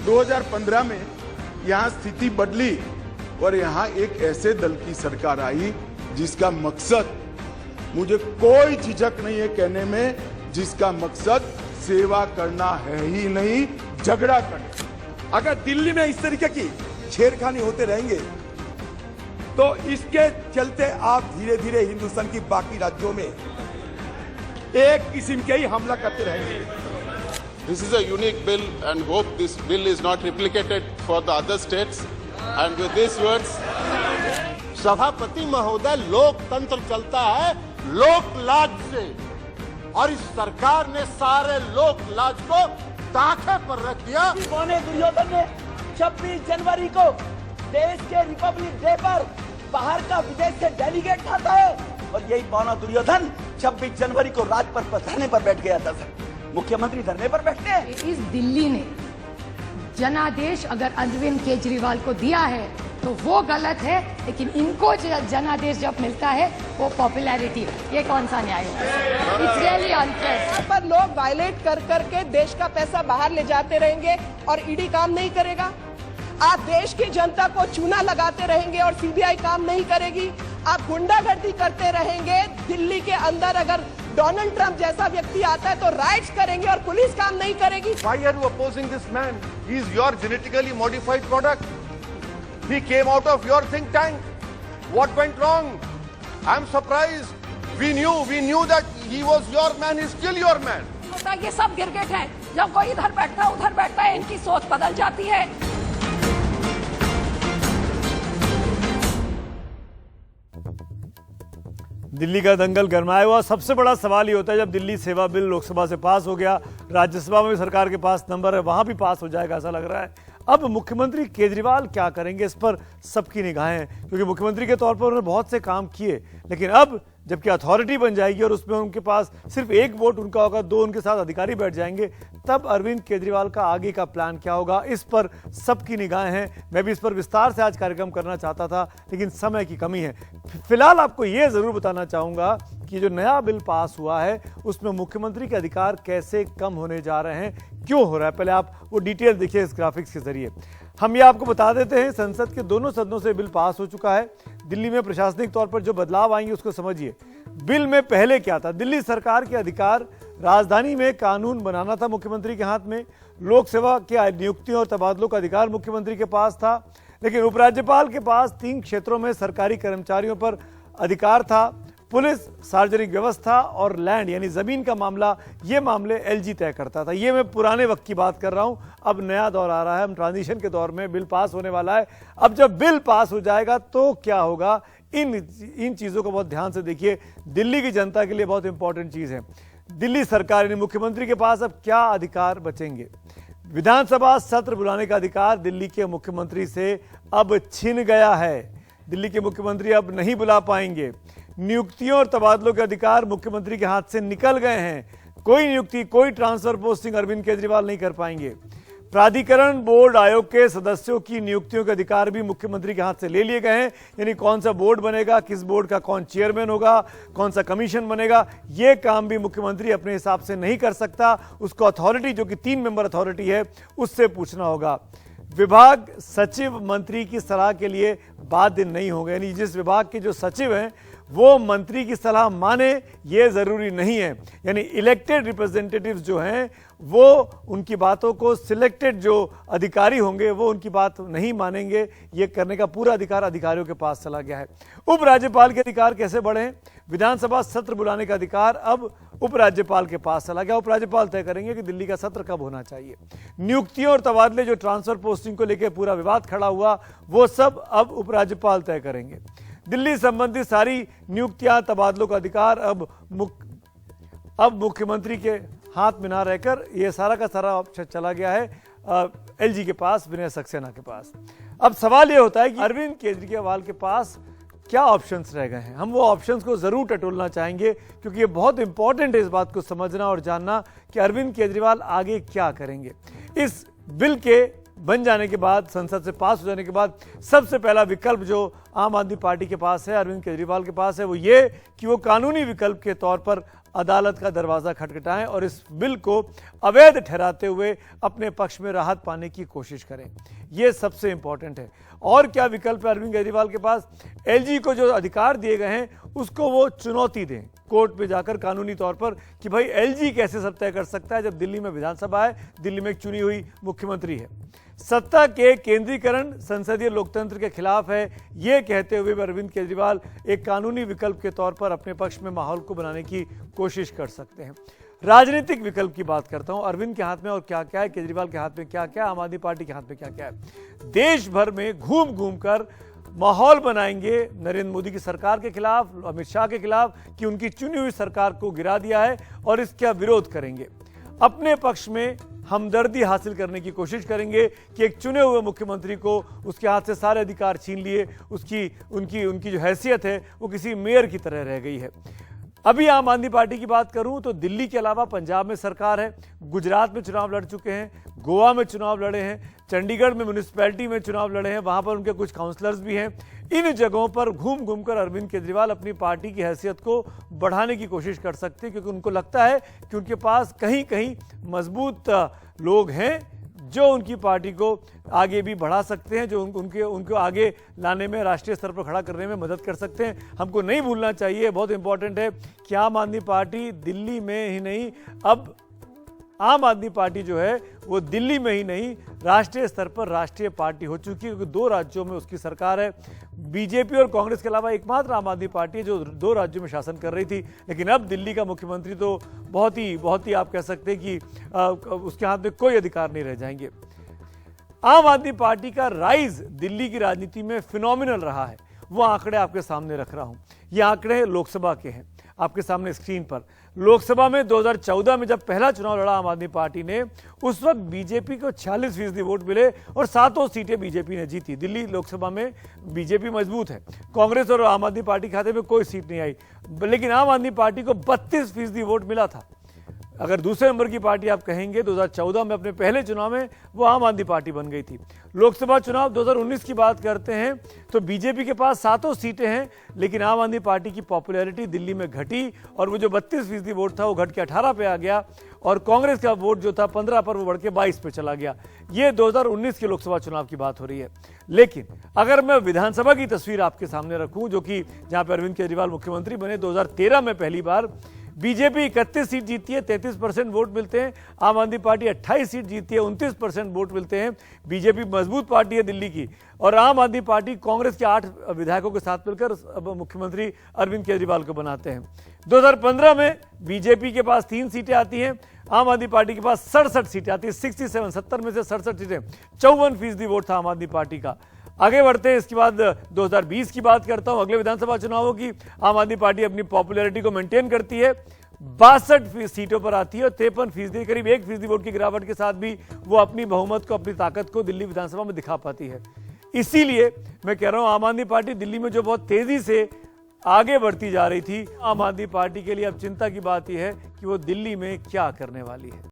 2015 में यहाँ स्थिति बदली और यहाँ एक ऐसे दल की सरकार आई जिसका मकसद, मुझे कोई झिझक नहीं है कहने में, जिसका मकसद सेवा करना है ही नहीं, झगड़ा करना। अगर दिल्ली में इस तरीके की छेड़खानी होते रहेंगे तो इसके चलते आप धीरे धीरे हिंदुस्तान की बाकी राज्यों में एक किस्म के ही हमला करते रहेंगे। This is a unique bill and hope this bill is not replicated for the other states. And with these words, सभापति महोदय, लोकतंत्र चलता है लोक लाज से और इस सरकार ने सारे लोक लाज को ताखे पर रख दिया। पौने दुर्योधन ने 26 जनवरी को देश के रिपब्लिक डे पर बाहर का विदेश से डेलीगेट आता है और यही पौना दुर्योधन 26 जनवरी को राज पर पथराने पर बैठ गया था। सर, मुख्यमंत्री धरने पर बैठते हैं। इस दिल्ली ने जनादेश अगर अरविंद केजरीवाल को दिया है तो वो गलत है, लेकिन इनको जनादेश जब मिलता है वो पॉपुलैरिटी, ये कौन सा न्याय है? It's really unfair. यहाँ पर लोग वायलेट कर करके देश का पैसा बाहर ले जाते रहेंगे और ईडी काम नहीं करेगा। आप देश की जनता को चूना लगाते रहेंगे और सीबीआई काम नहीं करेगी। आप गुंडागर्दी करते रहेंगे। दिल्ली के अंदर अगर डोनाल्ड ट्रंप जैसा व्यक्ति आता है तो राइट्स करेंगे और पुलिस काम नहीं करेगी। Why are you opposing this man? He is your genetically modified product. He came out of your think tank. What went wrong? I am surprised. We knew that he was your man. He is still your man. ये सब गिरगिट है, जब कोई इधर बैठता है उधर बैठता है, इनकी सोच बदल जाती है। दिल्ली का दंगल गरमाया हुआ। सबसे बड़ा सवाल ये होता है, जब दिल्ली सेवा बिल लोकसभा से पास हो गया, राज्यसभा में भी सरकार के पास नंबर है, वहां भी पास हो जाएगा ऐसा लग रहा है। अब मुख्यमंत्री केजरीवाल क्या करेंगे, इस पर सबकी निगाहें हैं, क्योंकि मुख्यमंत्री के तौर पर उन्होंने बहुत से काम किए, लेकिन अब जबकि अथॉरिटी बन जाएगी और उसमें उनके पास सिर्फ एक वोट उनका होगा, 2 उनके साथ अधिकारी बैठ जाएंगे, तब अरविंद केजरीवाल का आगे का प्लान क्या होगा, इस पर सबकी निगाहें हैं। मैं भी इस पर विस्तार से आज कार्यक्रम करना चाहता था, लेकिन समय की कमी है। फिलहाल आपको यह जरूर बताना चाहूंगा कि जो नया बिल पास हुआ है उसमें मुख्यमंत्री के अधिकार कैसे कम होने जा रहे हैं, क्यों हो रहा है। पहले आप वो डिटेल देखिए इस ग्राफिक्स के जरिए। हम ये आपको बता देते हैं, संसद के दोनों सदनों से बिल पास हो चुका है। दिल्ली में प्रशासनिक तौर पर जो बदलाव आएंगे उसको समझिए। बिल में पहले क्या था, दिल्ली सरकार के अधिकार, राजधानी में कानून बनाना था मुख्यमंत्री के हाथ में, लोक सेवा के नियुक्तियों और तबादलों का अधिकार मुख्यमंत्री के पास था, लेकिन उपराज्यपाल के पास 3 क्षेत्रों में सरकारी कर्मचारियों पर अधिकार था, पुलिस, सार्वजनिक व्यवस्था और लैंड यानी जमीन का मामला, ये मामले एलजी तय करता था। ये मैं पुराने वक्त की बात कर रहा हूं, अब नया दौर आ रहा है, हम ट्रांजिशन के दौर में, बिल पास होने वाला है। अब जब बिल पास हो जाएगा तो क्या होगा, इन चीजों को बहुत ध्यान से देखिए। दिल्ली की जनता के लिए बहुत इंपॉर्टेंट चीज है। दिल्ली सरकार यानी मुख्यमंत्री के पास अब क्या अधिकार बचेंगे। विधानसभा सत्र बुलाने का अधिकार दिल्ली के मुख्यमंत्री से अब छिन गया है। दिल्ली के मुख्यमंत्री अब नहीं बुला पाएंगे। नियुक्तियों और तबादलों के अधिकार मुख्यमंत्री के हाथ से निकल गए हैं। कोई नियुक्ति, कोई ट्रांसफर पोस्टिंग अरविंद केजरीवाल नहीं कर पाएंगे। प्राधिकरण बोर्ड आयोग के सदस्यों की नियुक्तियों के अधिकार भी मुख्यमंत्री के हाथ से ले लिए गए हैं, यानी कौन सा बोर्ड बनेगा, किस बोर्ड का कौन चेयरमैन होगा, कौन सा कमीशन बनेगा, यह काम भी मुख्यमंत्री अपने हिसाब से नहीं कर सकता। उसको अथॉरिटी, जो कि 3 मेंबर अथॉरिटी है, उससे पूछना होगा। विभाग सचिव मंत्री की सलाह के लिए बाध्य नहीं होंगे, यानी जिस विभाग के जो सचिव हैं वो मंत्री की सलाह माने ये जरूरी नहीं है। यानी इलेक्टेड रिप्रेजेंटेटिव्स जो हैं वो उनकी बातों को, सिलेक्टेड जो अधिकारी होंगे वो उनकी बात नहीं मानेंगे। ये करने का पूरा अधिकार अधिकारियों के पास चला गया है। उपराज्यपाल के अधिकार कैसे बढ़े, विधानसभा सत्र बुलाने का अधिकार अब उपराज्यपाल के पास चला गया। उपराज्यपाल तय करेंगे कि दिल्ली का सत्र कब होना चाहिए। नियुक्तियों और तबादले, जो ट्रांसफर पोस्टिंग को लेकर पूरा विवाद खड़ा हुआ, वो सब अब उपराज्यपाल तय करेंगे। दिल्ली संबंधी सारी नियुक्तियां, तबादलों का अधिकार अब मुख्यमंत्री के हाथ में ना रहकर ये सारा का सारा ऑप्शन चला गया है एलजी के पास, विनय सक्सेना के पास। अब सवाल ये होता है कि अरविंद केजरीवाल के पास क्या ऑप्शंस रह गए हैं। हम वो ऑप्शंस को जरूर टटोलना चाहेंगे, क्योंकि ये बहुत इंपॉर्टेंट है इस बात को समझना और जानना कि अरविंद केजरीवाल आगे क्या करेंगे। इस बिल के बन जाने के बाद, संसद से पास हो जाने के बाद, सबसे पहला विकल्प जो आम आदमी पार्टी के पास है, अरविंद केजरीवाल के पास है, वो ये कि वो कानूनी विकल्प के तौर पर अदालत का दरवाजा खटखटाएं और इस बिल को अवैध ठहराते हुए अपने पक्ष में राहत पाने की कोशिश करें। यह सबसे इंपॉर्टेंट है। और क्या विकल्प है अरविंद केजरीवाल के पास? एलजी को जो अधिकार दिए गए हैं उसको वो चुनौती दें कोर्ट में जाकर कानूनी तौर पर कि भाई एलजी कैसे सब तय कर सकता है जब दिल्ली में विधानसभा है, दिल्ली में एक चुनी हुई मुख्यमंत्री है। सत्ता के केंद्रीकरण संसदीय लोकतंत्र के खिलाफ है, यह कहते हुए अरविंद केजरीवाल एक कानूनी विकल्प के तौर पर अपने पक्ष में माहौल को बनाने की कोशिश कर सकते हैं। राजनीतिक विकल्प की बात करता हूं। अरविंद के हाथ में और क्या क्या है, केजरीवाल के हाथ में क्या क्या, आम आदमी पार्टी के हाथ में क्या क्या है। देश भर में घूम घूम कर माहौल बनाएंगे नरेंद्र मोदी की सरकार के खिलाफ, अमित शाह के खिलाफ कि उनकी चुनी हुई सरकार को गिरा दिया है और इसका विरोध करेंगे। अपने पक्ष में हमदर्दी हासिल करने की कोशिश करेंगे कि एक चुने हुए मुख्यमंत्री को उसके हाथ से सारे अधिकार छीन लिए, उनकी जो हैसियत है वो किसी मेयर की तरह रह गई है। अभी आम आदमी पार्टी की बात करूं तो दिल्ली के अलावा पंजाब में सरकार है, गुजरात में चुनाव लड़ चुके हैं, गोवा में चुनाव लड़े हैं, चंडीगढ़ में म्यूनिसिपैलिटी में चुनाव लड़े हैं, वहां पर उनके कुछ काउंसलर्स भी हैं। इन जगहों पर घूम घूम कर अरविंद केजरीवाल अपनी पार्टी की हैसियत को बढ़ाने की कोशिश कर सकते हैं, क्योंकि उनको लगता है कि उनके पास कहीं कहीं मजबूत लोग हैं जो उनकी पार्टी को आगे भी बढ़ा सकते हैं, जो उनको आगे लाने में, राष्ट्रीय स्तर पर खड़ा करने में मदद कर सकते हैं। हमको नहीं भूलना चाहिए, बहुत इंपॉर्टेंट है कि आम आदमी पार्टी दिल्ली में ही नहीं, अब आम आदमी पार्टी जो है वो दिल्ली में ही नहीं राष्ट्रीय स्तर पर राष्ट्रीय पार्टी हो चुकी है, क्योंकि 2 राज्यों में उसकी सरकार है। बीजेपी और कांग्रेस के अलावा एकमात्र आम आदमी पार्टी है जो 2 राज्यों में शासन कर रही थी, लेकिन अब दिल्ली का मुख्यमंत्री तो बहुत ही आप कह सकते हैं कि उसके हाथ में कोई अधिकार नहीं रह जाएंगे। आम आदमी पार्टी का राइज दिल्ली की राजनीति में फिनोमिनल रहा है, वो आंकड़े आपके सामने रख रहा हूं। ये आंकड़े लोकसभा के हैं आपके सामने स्क्रीन पर। लोकसभा में 2014 में जब पहला चुनाव लड़ा आम आदमी पार्टी ने, उस वक्त बीजेपी को 46% वोट मिले और 7 सीटें बीजेपी ने जीती। दिल्ली लोकसभा में बीजेपी मजबूत है, कांग्रेस और आम आदमी पार्टी खाते में कोई सीट नहीं आई, लेकिन आम आदमी पार्टी को 32% वोट मिला था। अगर दूसरे नंबर की पार्टी आप कहेंगे 2014 में अपने पहले चुनाव में वो आम आदमी पार्टी बन गई थी। लोकसभा चुनाव 2019 की बात करते हैं तो बीजेपी के पास 7 सीटें हैं, लेकिन आम आदमी पार्टी की पॉपुलैरिटी दिल्ली में घटी और वो जो 32% वोट था वो घट के 18 पे आ गया और कांग्रेस का वोट जो था 15 पर वो बढ़ के 22 पे चला गया। ये 2019 के लोकसभा चुनाव की बात हो रही है। लेकिन अगर मैं विधानसभा की तस्वीर आपके सामने रखूं, जो कि जहां पर अरविंद केजरीवाल मुख्यमंत्री बने 2013 में पहली बार, बीजेपी 31 सीट जीती है, 33% वोट मिलते हैं। आम आदमी पार्टी 28 सीट जीती है, 29% वोट मिलते हैं। बीजेपी मजबूत पार्टी है दिल्ली की और आम आदमी पार्टी कांग्रेस के 8 विधायकों के साथ मिलकर अब मुख्यमंत्री अरविंद केजरीवाल को बनाते हैं। 2015 में बीजेपी के पास 3 सीटें आती हैं, आम आदमी पार्टी के पास 67 सीटें आती है। 70 में से 67 सीटें, 54% वोट था आम आदमी पार्टी का। आगे बढ़ते हैं, इसके बाद 2020 की बात करता हूं, अगले विधानसभा चुनावों की। आम आदमी पार्टी अपनी पॉपुलैरिटी को मेंटेन करती है, 62 सीटों पर आती है और 53%, करीब 1% वोट की गिरावट के साथ भी वो अपनी बहुमत को, अपनी ताकत को दिल्ली विधानसभा में दिखा पाती है। इसीलिए मैं कह रहा हूं आम आदमी पार्टी दिल्ली में जो बहुत तेजी से आगे बढ़ती जा रही थी, आम आदमी पार्टी के लिए अब चिंता की बात यह है कि वो दिल्ली में क्या करने वाली है।